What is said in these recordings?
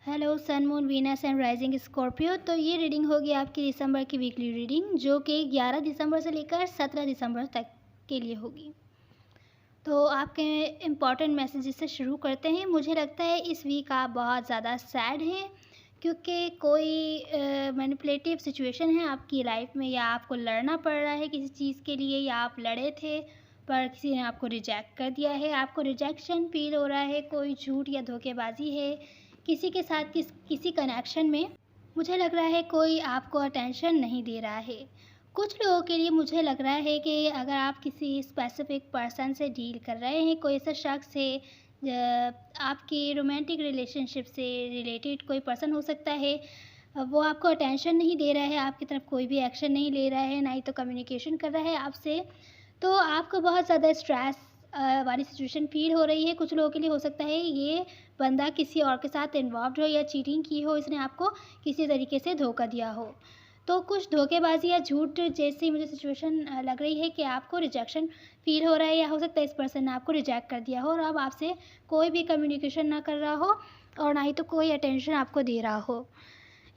Hello sun moon Venus and rising Scorpio. तो ये reading होगी आपकी दिसंबर की वीकली रीडिंग, जो कि 11 दिसंबर से लेकर 17 दिसंबर तक के लिए होगी। तो आपके इम्पॉर्टेंट मैसेजेस से शुरू करते हैं। मुझे लगता है इस वीक आप बहुत ज़्यादा सैड हैं, क्योंकि कोई मैनिपुलेटिव सिचुएशन है आपकी लाइफ में, या आपको लड़ना पड़ रहा है किसी चीज़ के लिए, या आप लड़े थे पर किसी ने आपको रिजेक्ट कर दिया है। आपको रिजेक्शन फील हो रहा है, कोई झूठ या धोखेबाजी है किसी के साथ, किसी कनेक्शन में। मुझे लग रहा है कोई आपको अटेंशन नहीं दे रहा है। कुछ लोगों के लिए मुझे लग रहा है कि अगर आप किसी स्पेसिफिक पर्सन से डील कर रहे हैं, कोई ऐसा शख्स है आपकी रोमांटिक रिलेशनशिप से रिलेटेड कोई पर्सन हो सकता है, वो आपको अटेंशन नहीं दे रहा है, आपकी तरफ कोई भी एक्शन नहीं ले रहा है, ना ही तो कम्युनिकेशन कर रहा है आपसे, तो आपको बहुत ज़्यादा स्ट्रेस वाली सिचुएशन फ़ील हो रही है। कुछ लोगों के लिए हो सकता है ये बंदा किसी और के साथ इन्वॉल्व्ड हो या चीटिंग की हो, इसने आपको किसी तरीके से धोखा दिया हो। तो कुछ धोखेबाज़ी या झूठ जैसी मुझे सिचुएशन लग रही है कि आपको रिजेक्शन फ़ील हो रहा है, या हो सकता है इस पर्सन ने आपको रिजेक्ट कर दिया हो और अब आपसे कोई भी कम्युनिकेशन ना कर रहा हो और ना ही तो कोई अटेंशन आपको दे रहा हो।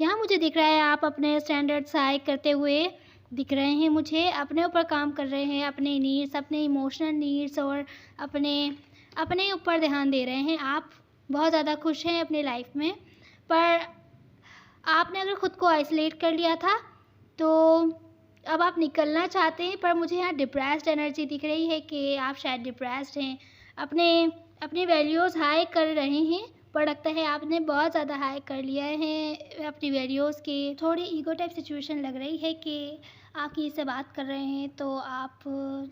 यहाँ मुझे दिख रहा है आप अपने स्टैंडर्ड्स हाई करते हुए दिख रहे हैं मुझे, अपने ऊपर काम कर रहे हैं, अपने नीड्स, अपने इमोशनल नीड्स और अपने अपने ऊपर ध्यान दे रहे हैं। आप बहुत ज़्यादा खुश हैं अपनी लाइफ में, पर आपने अगर ख़ुद को आइसोलेट कर लिया था तो अब आप निकलना चाहते हैं, पर मुझे यहाँ डिप्रेस्ड एनर्जी दिख रही है कि आप शायद डिप्रेस्ड हैं, अपने अपनी वैल्यूज़ हाई कर रहे हैं, पर लगता है आपने बहुत ज़्यादा हाई कर लिया है अपनी वैल्यूज़ की। थोड़ी ईगो टाइप सिचुएशन लग रही है कि आप किसी से बात कर रहे हैं तो आप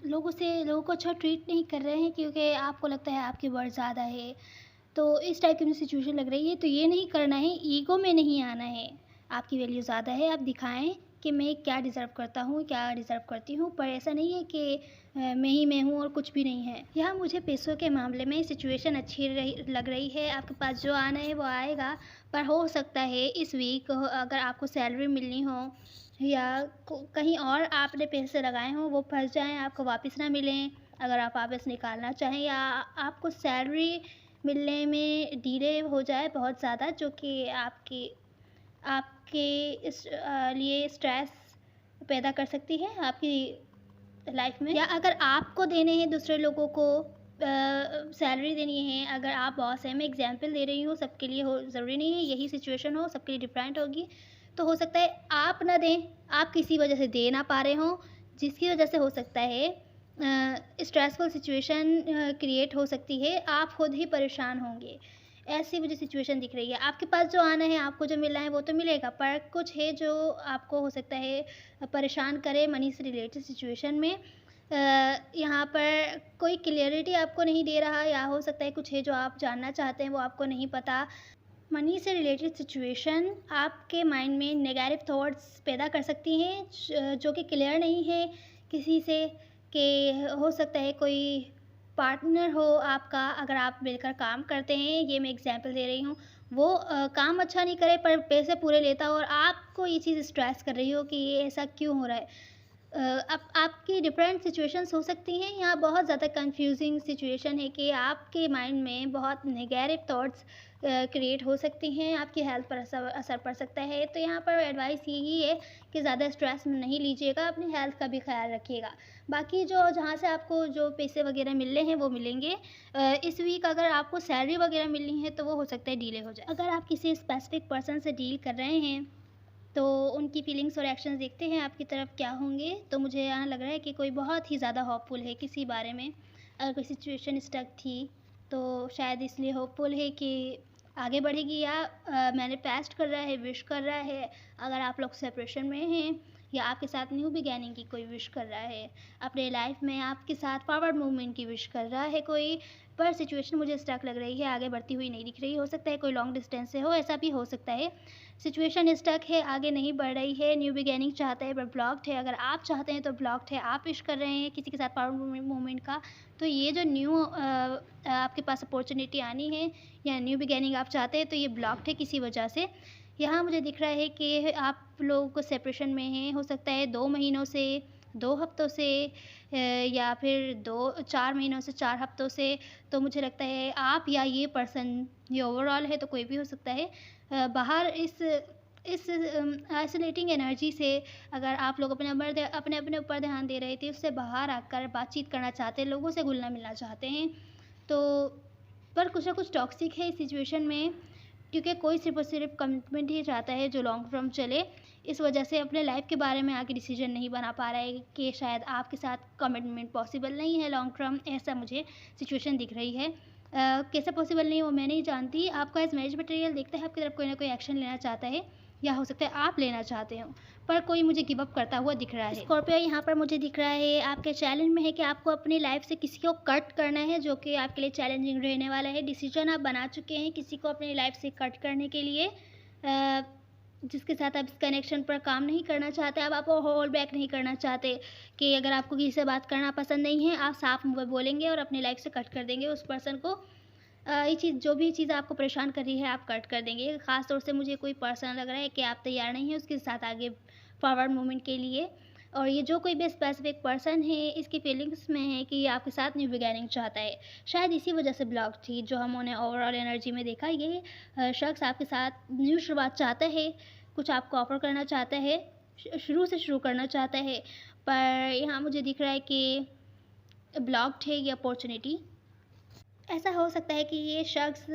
लोगों को अच्छा ट्रीट नहीं कर रहे हैं, क्योंकि आपको लगता है आपकी वर्थ ज़्यादा है। तो इस टाइप की मुझे सिचुएशन लग रही है। तो ये नहीं करना है, ईगो में नहीं आना है, आपकी वैल्यू ज़्यादा है, आप दिखाएं कि मैं क्या डिज़र्व करता हूँ, क्या डिज़र्व करती हूँ, पर ऐसा नहीं है कि मैं हूँ और कुछ भी नहीं है। यहाँ मुझे पैसों के मामले में सिचुएशन अच्छी लग रही है, आपके पास जो आना है वो आएगा, पर हो सकता है इस वीक अगर आपको सैलरी मिलनी हो या कहीं और आपने पैसे लगाए हों वो फंस जाएँ, आपको वापस ना मिलें, अगर आप वापस निकालना चाहें, या आपको सैलरी मिलने में डिले हो जाए बहुत ज़्यादा, जो कि आपके इस लिए स्ट्रेस पैदा कर सकती है आपकी लाइफ में। या अगर आपको देने हैं दूसरे लोगों को सैलरी देनी है, अगर आप बॉस हैं, मैं एग्जांपल दे रही हूँ, सबके लिए हो ज़रूरी नहीं है यही सिचुएशन हो, सबके लिए डिफरेंट होगी। तो हो सकता है आप ना दें, आप किसी वजह से दे ना पा रहे हों, जिसकी वजह से हो सकता है स्ट्रेसफुल सिचुएशन क्रिएट हो सकती है, आप खुद ही परेशान होंगे। ऐसी मुझे सिचुएशन दिख रही है। आपके पास जो आना है, आपको जो मिलना है वो तो मिलेगा, पर कुछ है जो आपको हो सकता है परेशान करे मनी से रिलेटेड सिचुएशन में। यहाँ पर कोई क्लियरिटी आपको नहीं दे रहा, या हो सकता है कुछ है जो आप जानना चाहते हैं वो आपको नहीं पता। मनी से रिलेटेड सिचुएशन आपके माइंड में नेगेटिव थॉट्स पैदा कर सकती हैं, जो कि क्लियर नहीं है किसी से, कि हो सकता है कोई पार्टनर हो आपका, अगर आप मिलकर काम करते हैं, ये मैं एग्जांपल दे रही हूँ, वो काम अच्छा नहीं करे पर पैसे पूरे लेता हो और आपको ये चीज़ स्ट्रेस कर रही हो कि ये ऐसा क्यों हो रहा है। अब आपकी डिफरेंट सिचुएशंस हो सकती हैं। यहाँ बहुत ज़्यादा कंफ्यूजिंग सिचुएशन है कि आपके माइंड में बहुत नेगेटिव थॉट्स क्रिएट हो सकती हैं, आपकी हेल्थ पर असर पड़ सकता है। तो यहाँ पर एडवाइस यही है कि ज़्यादा स्ट्रेस नहीं लीजिएगा, अपनी हेल्थ का भी ख्याल रखिएगा। बाकी जो जहाँ से आपको जो पैसे वगैरह मिलने हैं वो मिलेंगे। इस वीक अगर आपको सैलरी वगैरह मिलनी है तो वो हो सकता है डिले हो जाए। अगर आप किसी स्पेसिफिक पर्सन से डील कर रहे हैं तो उनकी फीलिंग्स और एक्शंस देखते हैं आपकी तरफ क्या होंगे। तो मुझे यहाँ लग रहा है कि कोई बहुत ही ज़्यादा होपफुल है किसी बारे में। अगर कोई सिचुएशन स्टक थी तो शायद इसलिए होपफुल है कि आगे बढ़ेगी, या मैनिफेस्ट कर रहा है, विश कर रहा है। अगर आप लोग सेपरेशन में हैं या आपके साथ न्यू बिगैनिंग की कोई विश कर रहा है, अपने लाइफ में आपके साथ फॉरवर्ड मूवमेंट की विश कर रहा है कोई, पर सिचुएशन मुझे स्टक लग रही है, आगे बढ़ती हुई नहीं दिख रही। हो सकता है कोई लॉन्ग डिस्टेंस से हो, ऐसा भी हो सकता है। सिचुएशन स्टक है, आगे नहीं बढ़ रही है, न्यू बिगैनिंग चाहता है पर ब्लॉक्ड है। अगर आप चाहते हैं तो ब्लॉक्ड है, आप विश कर रहे हैं किसी के साथ फॉरवर्ड मूवमेंट का, तो ये जो न्यू आपके पास अपॉर्चुनिटी आनी है या न्यू बिगैनिंग आप चाहते हैं, तो ये ब्लॉक्ड है किसी वजह से। यहाँ मुझे दिख रहा है कि आप लोग सेपरेशन में हैं, हो सकता है 2 महीनों से 2 हफ्तों से या फिर 2-4 महीनों से 4 हफ्तों से, तो मुझे लगता है आप या ये पर्सन, ये ओवरऑल है तो कोई भी हो सकता है, बाहर इस आइसोलेटिंग एनर्जी से अगर आप लोग अपने ऊपर ध्यान दे रहे थे, उससे बाहर आकर बातचीत करना चाहते हैं, लोगों से घुलना-मिलना चाहते हैं, तो पर कुछ ना कुछ टॉक्सिक है इस सिचुएशन में, क्योंकि कोई सिर्फ़ और सिर्फ़ कमिटमेंट ही चाहता है जो लॉन्ग टर्म चले। इस वजह से अपने लाइफ़ के बारे में आगे डिसीज़न नहीं बना पा रहा है कि शायद आपके साथ कमिटमेंट पॉसिबल नहीं है लॉन्ग टर्म, ऐसा मुझे सिचुएशन दिख रही है। कैसे पॉसिबल नहीं है वो मैं नहीं जानती। आपका एज़ मैरिज मटेरियल देखता है आपकी तरफ कोई ना कोई एक्शन लेना चाहता है, या हो सकता है आप लेना चाहते हो, पर कोई मुझे गिव अप करता हुआ दिख रहा है। स्कॉर्पियो यहाँ पर मुझे दिख रहा है आपके चैलेंज में है कि आपको अपनी लाइफ से किसी को कट करना है, जो कि आपके लिए चैलेंजिंग रहने वाला है। डिसीजन आप बना चुके हैं किसी को अपनी लाइफ से कट करने के लिए, जिसके साथ आप इस कनेक्शन पर काम नहीं करना चाहते, अब आप होल्ड बैक नहीं करना चाहते कि अगर आपको किसी से बात करना पसंद नहीं है, आप साफ मुँह पे बोलेंगे और अपनी लाइफ से कट कर देंगे उस पर्सन को। ये चीज़, जो भी चीज़ आपको परेशान कर रही है, आप कट कर देंगे। ख़ास तौर से मुझे कोई पर्सन लग रहा है कि आप तैयार नहीं हैं उसके साथ आगे फॉरवर्ड मूवमेंट के लिए, और ये जो कोई भी स्पेसिफिक पर्सन है, इसकी फीलिंग्स में है कि ये आपके साथ न्यू बिगिनिंग चाहता है। शायद इसी वजह से ब्लॉक थी, जो हमने ओवरऑल एनर्जी में देखा। ये शख्स आपके साथ न्यू शुरुआत चाहता है, कुछ आपको ऑफ़र करना चाहता है, शुरू से शुरू करना चाहता है, पर यहाँ मुझे दिख रहा है कि ब्लॉक्ड है ये अपॉर्चुनिटी। ऐसा हो सकता है कि ये शख्स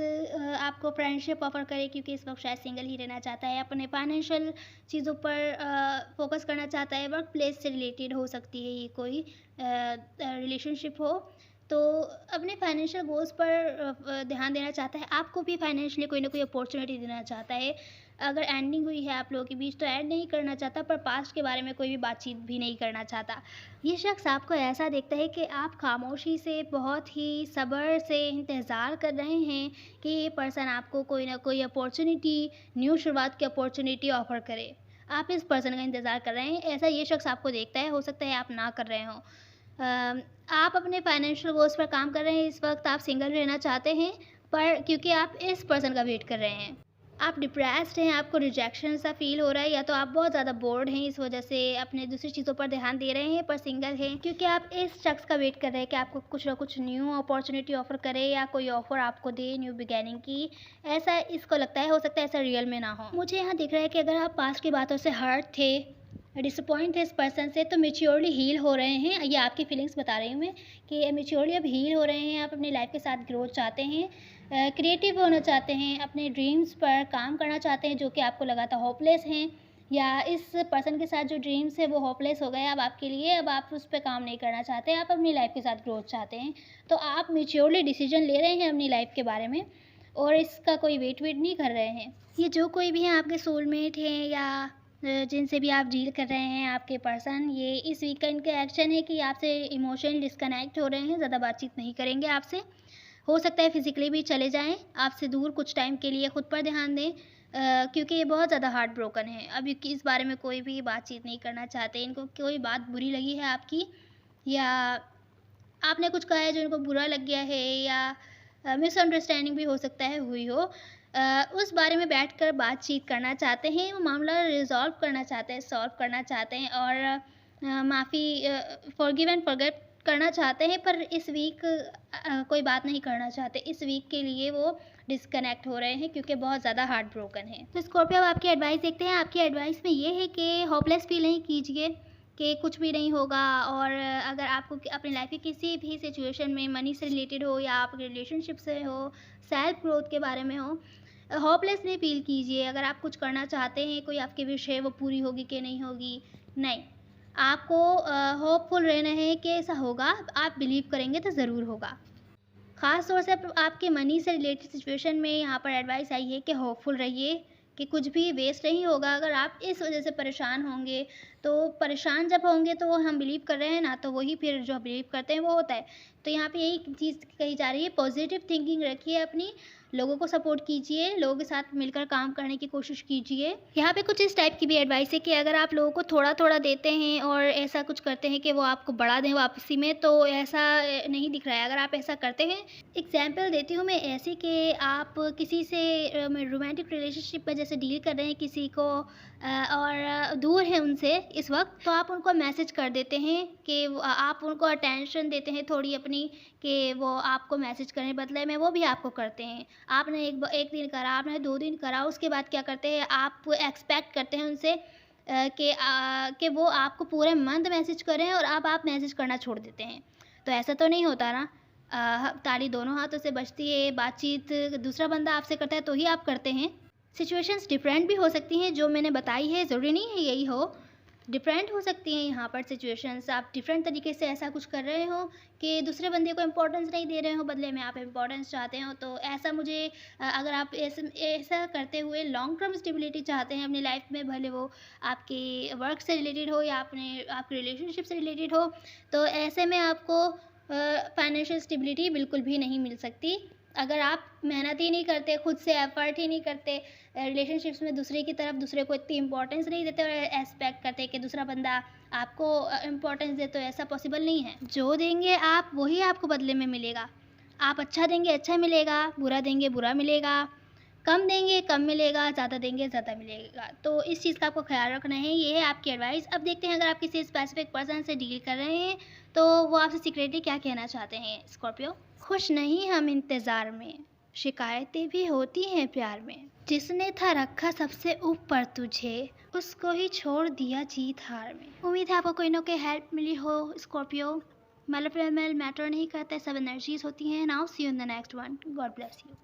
आपको फ्रेंडशिप ऑफ़र करे, क्योंकि इस वक्त शायद सिंगल ही रहना चाहता है, अपने फाइनेंशियल चीज़ों पर फोकस करना चाहता है, वर्क प्लेस से रिलेटेड हो सकती है ये कोई रिलेशनशिप हो, तो अपने फाइनेंशियल गोल्स पर ध्यान देना चाहता है, आपको भी फाइनेंशियली कोई ना कोई अपॉर्चुनिटी देना चाहता है। अगर एंडिंग हुई है आप लोगों के बीच तो ऐड नहीं करना चाहता, पर पास्ट के बारे में कोई भी बातचीत भी नहीं करना चाहता। ये शख्स आपको ऐसा देखता है कि आप खामोशी से, बहुत ही सब्र से इंतज़ार कर रहे हैं कि ये पर्सन आपको कोई ना कोई अपॉर्चुनिटी, न्यू शुरुआत की अपॉर्चुनिटी ऑफ़र करे। आप इस पर्सन का इंतज़ार कर रहे हैं, ऐसा ये शख्स आपको देखता है। हो सकता है आप ना कर रहे हों। आप अपने फाइनेंशियल गोल्स पर काम कर रहे हैं, इस वक्त आप सिंगल रहना चाहते हैं, पर क्योंकि आप इस पर्सन का वेट कर रहे हैं, आप डिप्रेस्ड हैं, आपको रिजेक्शन सा फ़ील हो रहा है, या तो आप बहुत ज़्यादा बोर्ड हैं, इस वजह से अपने दूसरी चीज़ों पर ध्यान दे रहे हैं, पर सिंगल हैं, क्योंकि आप इस शख्स का वेट कर रहे हैं कि आपको कुछ ना कुछ न्यू अपॉर्चुनिटी ऑफ़र करे, या कोई ऑफ़र आपको दे न्यू बिगिनिंग की। ऐसा इसको लगता है, हो सकता है ऐसा रियल में ना हो। मुझे यहाँ दिख रहा है कि अगर आप पास्ट की बातों से हर्ट थे, डिसअपॉइंट थे इस पर्सन से, तो मैच्योरली हील हो रहे हैं। ये आपकी फीलिंग्स बता रही हूँ मैं कि मैच्योरली अब हील हो रहे हैं, आप अपनी लाइफ के साथ ग्रोथ चाहते हैं, क्रिएटिव होना चाहते हैं, अपने ड्रीम्स पर काम करना चाहते हैं जो कि आपको लगा था होपलेस हैं, या इस पर्सन के साथ जो ड्रीम्स है वो होपलेस हो गए अब आपके लिए, अब आप उस पे काम नहीं करना चाहते, आप अपनी लाइफ के साथ ग्रोथ चाहते हैं। तो आप मैच्योरली डिसीजन ले रहे हैं अपनी लाइफ के बारे में, और इसका कोई वेट नहीं कर रहे हैं। ये जो कोई भी हैं आपके सोलमेट हैं, या जिनसे भी आप डील कर रहे हैं आपके पर्सन, ये इस वीक का इनका एक्शन है कि आपसे इमोशनली डिस्कनेक्ट हो रहे हैं, ज़्यादा बातचीत नहीं करेंगे आपसे। हो सकता है फिज़िकली भी चले जाएँ आपसे दूर, कुछ टाइम के लिए खुद पर ध्यान दें, क्योंकि ये बहुत ज़्यादा हार्ट ब्रोकन है। अब ये इस बारे में कोई भी बातचीत नहीं करना चाहते, इनको कोई बात बुरी लगी है आपकी, या आपने कुछ कहा है जो इनको बुरा लग गया है, या मिसअंडरस्टैंडिंग भी हो सकता है हुई हो। उस बारे में बैठकर बातचीत करना चाहते हैं, वो मामला रिज़ॉल्व करना चाहते हैं, सॉल्व करना चाहते हैं, और फ़ॉरगिव एंड फ़ॉरगेट करना चाहते हैं, पर इस वीक कोई बात नहीं करना चाहते। इस वीक के लिए वो डिस्कनेक्ट हो रहे हैं, क्योंकि बहुत ज़्यादा हार्ट ब्रोकन है। तो स्कॉर्पियो, अब आपकी एडवाइस देखते हैं। आपकी एडवाइस में ये है कि होपलेस फ़ील नहीं कीजिए कि कुछ भी नहीं होगा, और अगर आपको अपनी लाइफ की किसी भी सिचुएशन में मनी से रिलेटेड हो, या आपके रिलेशनशिप से हो, सेल्फ ग्रोथ के बारे में हो, होपलेस नहीं फ़ील कीजिए। अगर आप कुछ करना चाहते हैं, कोई आपकी विश है, वो पूरी होगी कि नहीं होगी, नहीं। आपको होपफुल रहना है कि ऐसा होगा, आप बिलीव करेंगे तो ज़रूर होगा। ख़ास तौर से आपके मनी से रिलेटेड सिचुएशन में यहाँ पर एडवाइस आई है कि होपफुल रहिए कि कुछ भी वेस्ट नहीं होगा। अगर आप इस वजह से परेशान होंगे, तो परेशान जब होंगे तो हम बिलीव कर रहे हैं ना, तो वही फिर जो बिलीव करते हैं वो होता है। तो यहाँ पे यही चीज़ कही जा रही है, पॉजिटिव थिंकिंग रखिए अपनी, लोगों को सपोर्ट कीजिए, लोगों के साथ मिलकर काम करने की कोशिश कीजिए। यहाँ पे कुछ इस टाइप की भी एडवाइस है कि अगर आप लोगों को थोड़ा-थोड़ा देते हैं और ऐसा कुछ करते हैं कि वो आपको बढ़ा दें वापसी में, तो ऐसा नहीं दिख रहा है। अगर आप ऐसा करते हैं, एग्ज़ाम्पल देती हूँ मैं ऐसी कि आप किसी से रोमांटिक रिलेशनशिप में जैसे डील कर रहे हैं किसी को और दूर हैं उनसे इस वक़्त, तो आप उनको मैसेज कर देते हैं कि आप उनको अटेंशन देते हैं थोड़ी अपनी, कि वो आपको मैसेज करें, बदले में वो भी आपको करते हैं। आपने एक दिन करा, आपने 2 दिन करा, उसके बाद क्या करते हैं, आप एक्सपेक्ट करते हैं उनसे कि वो आपको पूरे मंथ मैसेज करें और अब आप मैसेज करना छोड़ देते हैं। तो ऐसा तो नहीं होता ना। ताली दोनों हाथों से बजती है, बातचीत दूसरा बंदा आपसे करता है तो ही आप करते हैं। सिचुएशंस डिफरेंट भी हो सकती हैं, जो मैंने बताई है ज़रूरी नहीं है यही हो। डिफरेंट हो सकती हैं यहाँ पर सिचुएशंस, आप डिफरेंट तरीके से ऐसा कुछ कर रहे हो कि दूसरे बंदे को इम्पोर्टेंस नहीं दे रहे हो, बदले में आप इम्पोर्टेंस चाहते हो। तो ऐसा मुझे अगर आप ऐसा करते हुए लॉन्ग टर्म स्टेबिलिटी चाहते हैं अपनी लाइफ में, भले वो आपके वर्क से रिलेटेड हो या आपके रिलेशनशिप से रिलेटेड हो, तो ऐसे में आपको फाइनेंशियल स्टेबिलिटी बिल्कुल भी नहीं मिल सकती। अगर आप मेहनत ही नहीं करते, खुद से एफ़र्ट ही नहीं करते, रिलेशनशिप्स में दूसरे की तरफ दूसरे को इतनी इम्पोर्टेंस नहीं देते और एक्सपेक्ट करते कि दूसरा बंदा आपको इम्पोर्टेंस दे, तो ऐसा पॉसिबल नहीं है। जो देंगे आप वही आपको बदले में मिलेगा। आप अच्छा देंगे अच्छा मिलेगा, बुरा देंगे बुरा मिलेगा, कम देंगे कम मिलेगा, ज़्यादा देंगे ज़्यादा मिलेगा। तो इस चीज़ का आपको ख़्याल रखना है, ये है आपकी एडवाइस। अब देखते हैं अगर आप किसी स्पेसिफिक पर्सन से डील कर रहे हैं, तो वो आपसे सीक्रेटली क्या कहना चाहते हैं स्कॉर्पियो। खुश नहीं हम इंतज़ार में, शिकायतें भी होती हैं प्यार में। जिसने था रखा सबसे ऊपर तुझे, उसको ही छोड़ दिया जीत हार में। उम्मीद है आपको कोई ना कोई हेल्प मिली हो स्कॉर्पियो। मेल फीमेल मैटर नहीं करता, सब एनर्जीज होती हैं। Now see you in the next one. God bless you.